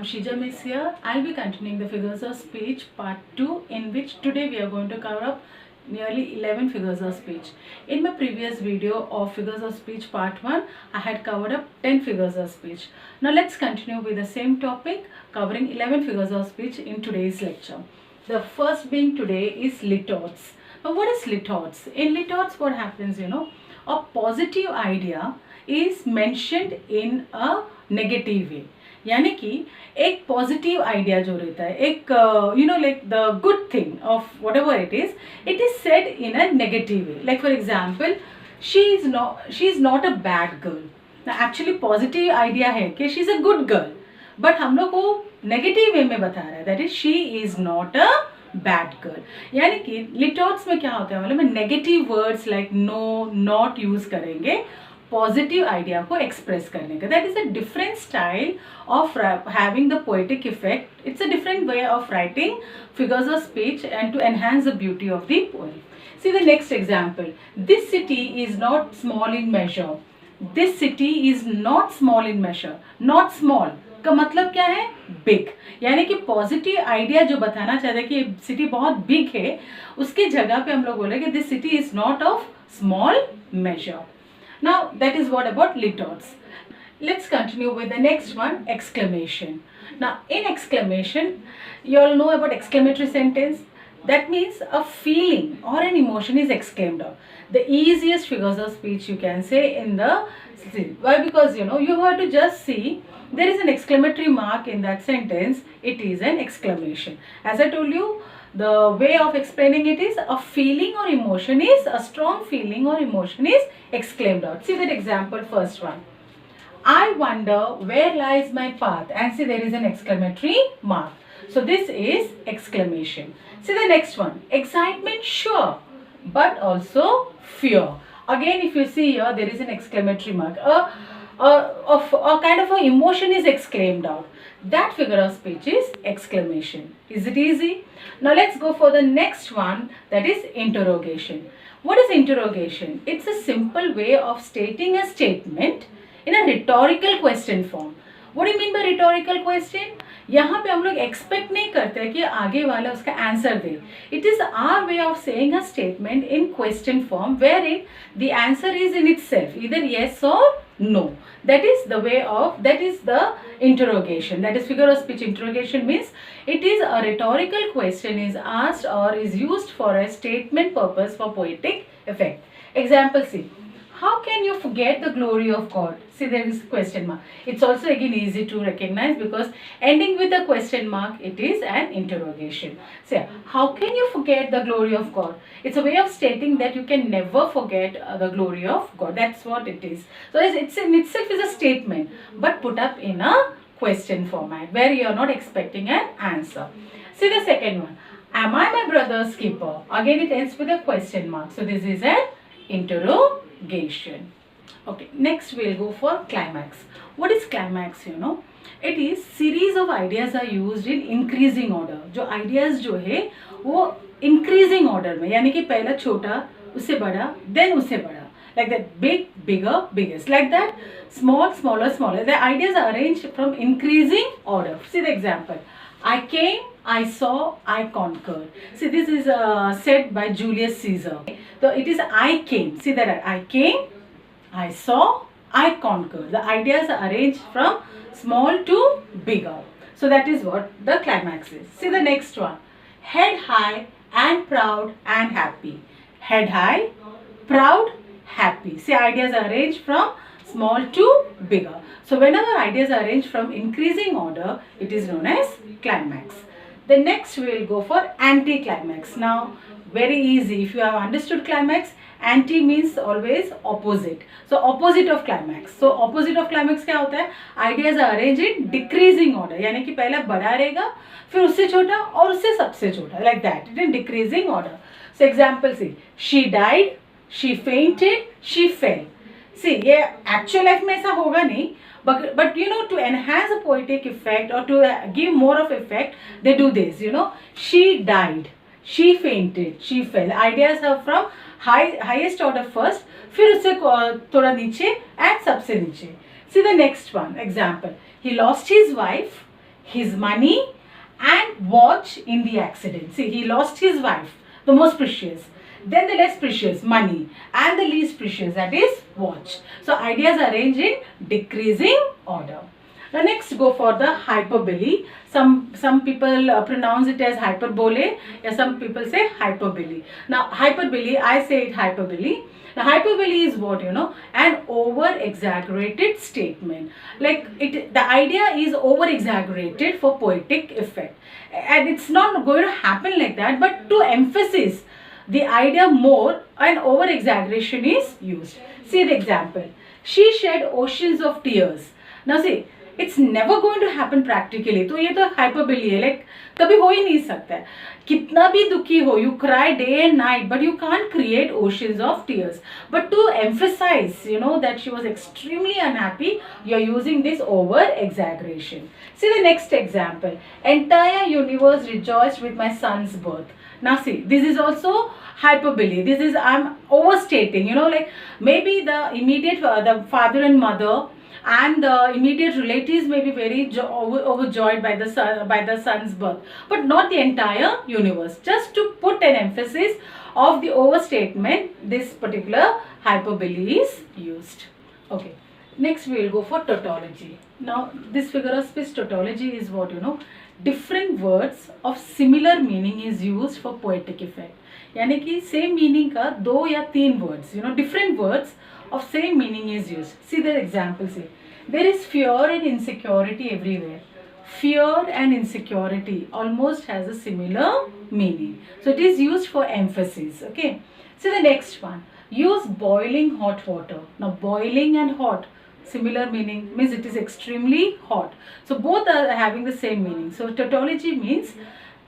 Shija Miss here. I'll be continuing the figures of speech part 2, in which today we are going to cover up nearly 11 figures of speech. In my previous video of figures of speech part 1, I had covered up 10 figures of speech. Now let's continue with the same topic, covering 11 figures of speech in today's lecture. The first being today is litorts. Now what is litorts? In litorts what happens, a positive idea is mentioned in a negative way, यानी कि एक positive idea जो रहता है, एक like the good thing of what ever it is said in a negative way. Like for example, she is not a bad girl. Actually positive idea है कि she is a good girl, but हम लोग को negative way में बता रहा है, that is she is not a bad girl. यानी कि लिटॉट्स में क्या होता है, मतलब negative words like no, not use करेंगे पॉजिटिव आइडिया को एक्सप्रेस करने का. That is a different style of having the poetic effect. It's a different way of writing figures of speech and to enhance the beauty of the poem. See the next example. This city is not small in measure. This city is not small in measure. Not small का मतलब क्या है, big. यानी कि positive idea जो बताना चाहते हैं कि सिटी बहुत बिग है, उसकी जगह पे हम लोग बोलेंगे this city is not of small major. Now that is what about litorts. Let's continue with the next one, exclamation. Now in exclamation, you all know about exclamatory sentence. That means a feeling or an emotion is exclaimed out. The easiest figures of speech you can say in the, why? Because you have to just see there is an exclamatory mark in that sentence. It is an exclamation. As I told you, the way of explaining it is a feeling or emotion is, a strong feeling or emotion is exclaimed out. See that example, first one. I wonder where lies my path, and see there is an exclamatory mark. So this is exclamation. See the next one. Excitement sure, but also fear. Again if you see here, there is an exclamatory mark. A kind of a emotion is exclaimed out. That figure of speech is exclamation. Is it easy? Now let's go for the next one, that is interrogation. What is interrogation? It's a simple way of stating a statement in a rhetorical question form. What do you mean by rhetorical question? यहाँ पे हम लोग expect नहीं करते कि आगे वाला उसका आंसर दे. It is our way of saying a statement in question form where in the answer is in itself either yes or no. That is the way of, that is the interrogation. That is figure of speech. Interrogation means it is a rhetorical question is asked or is used for a statement purpose for poetic effect. Example C. How can you forget the glory of God? See there is question mark. It's also again easy to recognize because ending with a question mark, it is an interrogation. So how can you forget the glory of God? It's a way of stating that you can never forget the glory of God. That's what it is. So it's in itself is a statement, but put up in a question format where you are not expecting an answer. See the second one. Am I my brother's keeper? Again it ends with a question mark. So this is an interrogation. Okay, next we'll go for climax. What is climax? It is series of ideas are used in increasing order. जो ideas जो है वो increasing order में, यानी कि पहला छोटा, उससे बड़ा, then उससे बड़ा, like that, big, bigger, biggest, like that, small, smaller, smaller. The ideas are arranged from increasing order. See the example. I came, I saw, I conquered. See this is said by Julius Caesar. So it is I came. See that I came, I saw, I conquered. The ideas are arranged from small to bigger. So that is what the climax is. See the next one. Head high and proud and happy. Head high, proud, happy. See ideas are arranged from small to bigger. So whenever ideas are arranged from increasing order, it is known as climax. The next we will go for anti-climax. Now very easy. If you have understood climax, anti means always opposite. So opposite of climax. So opposite of climax क्या होता है? Ideas are arranged in decreasing order. यानी कि पहला बड़ा रहेगा, फिर उससे छोटा और उससे सबसे छोटा. Like that. It in decreasing order. So example see. She died, she fainted, she fell. See ये actual life में ऐसा होगा नहीं. But to enhance a poetic effect or to give more of effect, they do this. She died, she fainted, she fell. Ideas are from highest order first, फिर उससे थोड़ा नीचे and सबसे नीचे. See the next one. Example. He lost his wife, his money, and watch in the accident. See, he lost his wife, the most precious. Then the less precious, money, and the least precious, that is watch. So ideas are arranged in decreasing order. Now next go for the hyperbole. Some people pronounce it as hyperbole, yeah, some people say hyperbole. Now hyperbole, I say it hyperbole. Now hyperbole is what, an over exaggerated statement. Like the idea is over exaggerated for poetic effect, and it's not going to happen like that, but to emphasize the idea more, an over exaggeration is used. See the example. She shed oceans of tears. Now see, it's never going to happen practically. तो ये तो hyperbole है, like कभी हो ही नहीं सकता है. कितना भी दुखी हो, you cry day and night, but you can't create oceans of tears. But to emphasize, that she was extremely unhappy, you are using this over exaggeration. See the next example. Entire universe rejoiced with my son's birth. Now see, this is also hyperbole. This is, I'm overstating, like maybe the immediate, the father and mother and the immediate relatives may be very overjoyed by the son's birth, but not the entire universe. Just to put an emphasis of the overstatement, this particular hyperbole is used. Okay, next we will go for tautology. Now this figure of speech tautology is what, different words of similar meaning is used for poetic effect. यानी कि same meaning का 2 या 3 words, different words of same meaning is used. See the example. See, there is fear and insecurity everywhere. Fear and insecurity almost has a similar meaning, so it is used for emphasis. Okay, see the next one. Use boiling hot water. Now boiling and hot, similar meaning, means it is extremely hot, so both are having the same meaning. So tautology means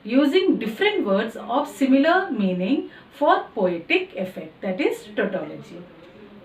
using different words of similar meaning for poetic effect, that is tautology.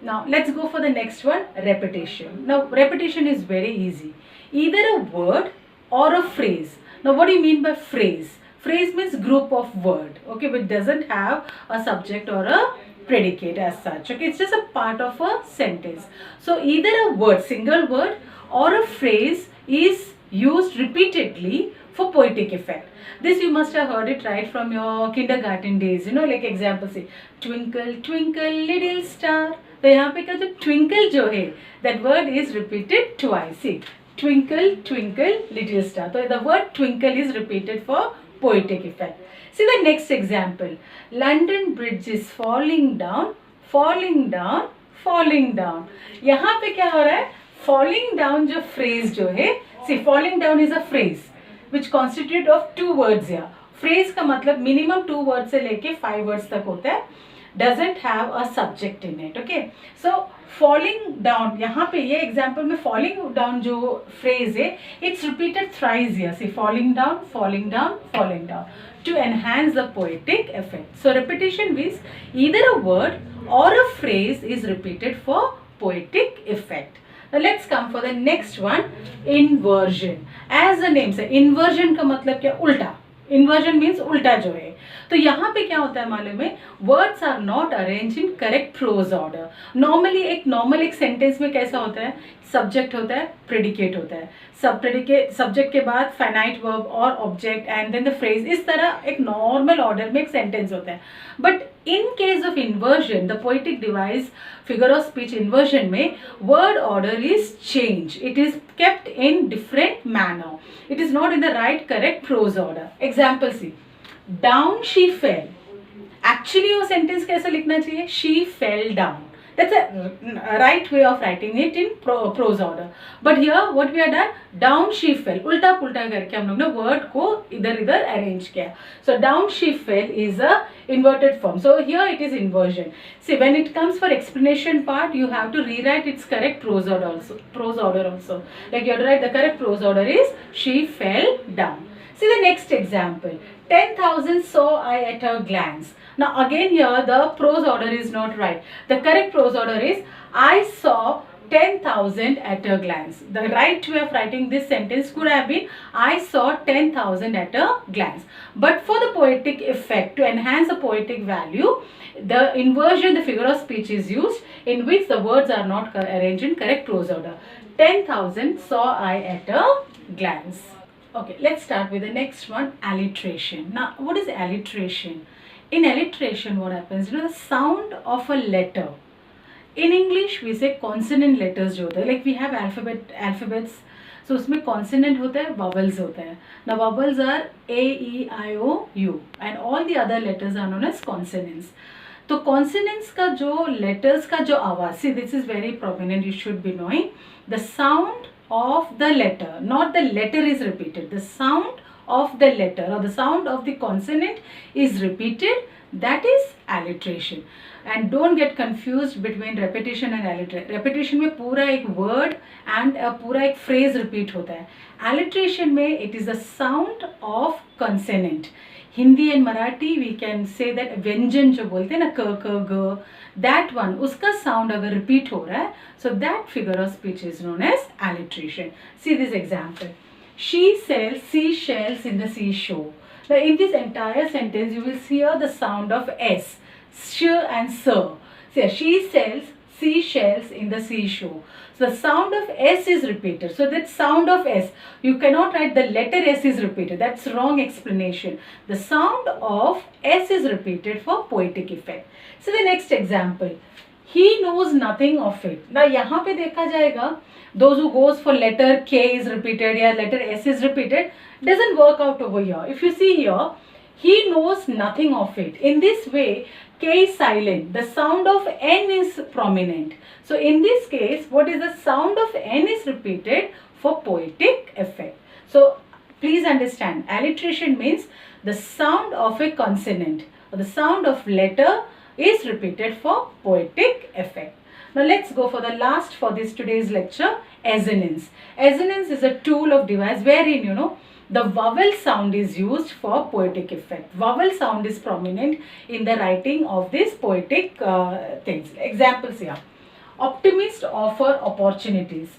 Now let's go for the next one, repetition. Now repetition is very easy. Either a word or a phrase. Now what do you mean by phrase? Phrase means group of word, okay, which doesn't have a subject or a predicate as such. Okay, it's just a part of a sentence. So either a word, single word, or a phrase is used repeatedly for poetic effect. This you must have heard it right from your kindergarten days, like example say twinkle twinkle little star. तो यहाँ पे क्या जो twinkle जो है, that word is repeated twice. See, twinkle twinkle little star. So the word twinkle is repeated for poetic effect. See the next example. London Bridge is falling down, falling down, falling down. यहाँ पे क्या हो रहा है? Falling down जो phrase जो है, see falling down is a phrase which constitute of 2 words here. Phrase का मतलब minimum 2 words से लेके 5 words तक होता है. Doesn't have a subject in it. Okay, so falling down, यहाँ पे ये example में falling down जो phrase है, it's repeated thrice here. See, falling down, falling down, falling down, to enhance the poetic effect. So repetition means either a word or a phrase is repeated for poetic effect. Now let's come for the next one, inversion. As the name says, inversion का मतलब क्या? उल्टा. Inversion means उल्टा जो है. तो यहाँ पे क्या होता है मालूम है? Words are not arranged in correct prose order. Normally एक sentence में कैसा होता है? Subject होता है, predicate होता है. Subject के बाद finite verb और object and then the phrase. इस तरह एक normal order में एक sentence होता है. But in case of inversion, the poetic device figure of speech inversion में word order is changed. It is kept in different manner. It is not in the right correct prose order. Example see. Down she fell. Actually वो sentence कैसा लिखना चाहिए? She fell down. That's a right way of writing it in prose order. But here what we have done? Down she fell. उल्टा पुल्टा करके हम लोग ने word को इधर इधर arrange किया. So down she fell is a inverted form. So here it is inversion. See, when it comes for explanation part, you have to rewrite its correct prose order also. Like you have to write the correct prose order is she fell down. See the next example. 10,000 saw I at a glance. Now again here the prose order is not right. The correct prose order is I saw 10,000 at a glance. The right way of writing this sentence could have been I saw 10,000 at a glance. But for the poetic effect, to enhance the poetic value, the inversion, the figure of speech is used in which the words are not arranged in correct prose order. 10,000 saw I at a glance. Okay, let's start with the next one, alliteration. Now, what is alliteration? In alliteration, what happens? You know, the sound of a letter. In English, we say consonant letters जो होते हैं. Like we have alphabets. So उसमें consonant होता है, vowels होता है. Now vowels are A, E, I, O, U, and all the other letters are known as consonants. तो consonants का जो letters का जो आवाज, see this is very prominent, you should be knowing. The sound of the letter, not the letter is repeated. The sound of the letter or the sound of the consonant is repeated. That is alliteration. And don't get confused between repetition and alliteration. Repetition में पूरा एक word and पूरा एक phrase repeat होता है. Alliteration में it is the sound of consonant. Hindi and Marathi we can say that व्यंजन जो बोलते हैं ना क क ग, that one उसका sound अगर repeat हो रहा है, so that figure of speech is known as alliteration. See this example. She sells seashells in the seashore. Now in this entire sentence you will hear the sound of S, sh and sir. So she sells seashells in the seashore. So the sound of S is repeated. So that sound of S, you cannot write the letter S is repeated. That's wrong explanation. The sound of S is repeated for poetic effect. So the next example. He knows nothing of it. Now यहाँ पे देखा जाएगा, those who goes for letter K is repeated या letter S is repeated, doesn't work out over here. If you see here, he knows nothing of it. In this way, K is silent. The sound of N is prominent. So in this case, what is the sound of N is repeated for poetic effect. So please understand, alliteration means the sound of a consonant or the sound of letter is repeated for poetic effect. Now let's go for the last for this today's lecture, assonance. Assonance is a tool of device wherein, you know, the vowel sound is used for poetic effect. Vowel sound is prominent in the writing of these poetic things. Examples here. Optimist offer opportunities.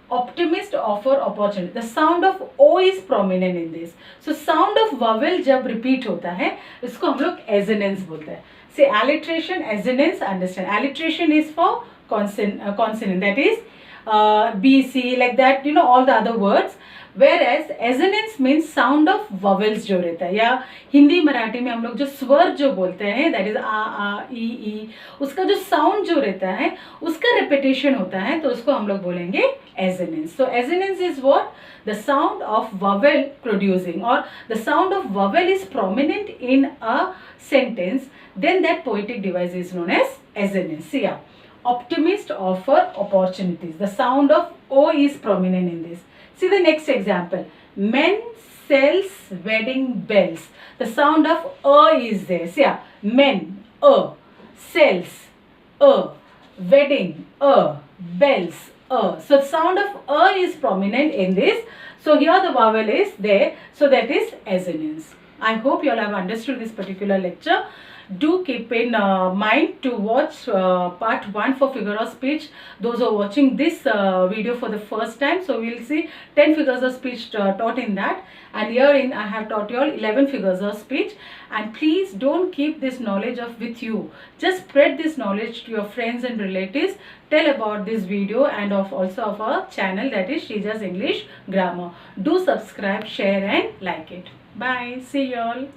Optimist offer opportunity. The sound of O is prominent in this. So sound of vowel जब repeat होता है, इसको हम लोग assonance बोलते हैं. Say alliteration, assonance, understand. Alliteration is for consonant, that is B, C, like that, you know, all the other words. Whereas assonance means sound of vowels जो रहता है, या हिंदी मराठी में हम लोग जो स्वर जो बोलते हैं, that is आ ई, उसका जो sound जो रहता है उसका repetition होता है, तो उसको हम लोग बोलेंगे assonance. So assonance is what? The sound of vowel producing, or the sound of vowel is prominent in a sentence, then that poetic device is known as assonance. See here, optimist offer opportunities. The sound of O is prominent in this. See the next example. Men sells wedding bells. The sound of is there. See here, men, sells, wedding, bells, So sound of is prominent in this. So here the vowel is there. So that is assonance. I hope you all have understood this particular lecture. Do keep in mind to watch part 1 for figure of speech. Those who are watching this video for the first time, so we will see 10 figures of speech taught in that, and herein I have taught you all 11 figures of speech. And please don't keep this knowledge with you. Just spread this knowledge to your friends and relatives. Tell about this video and also of our channel, that is Srija's English Grammar. Do subscribe, share and like it. Bye. See you all.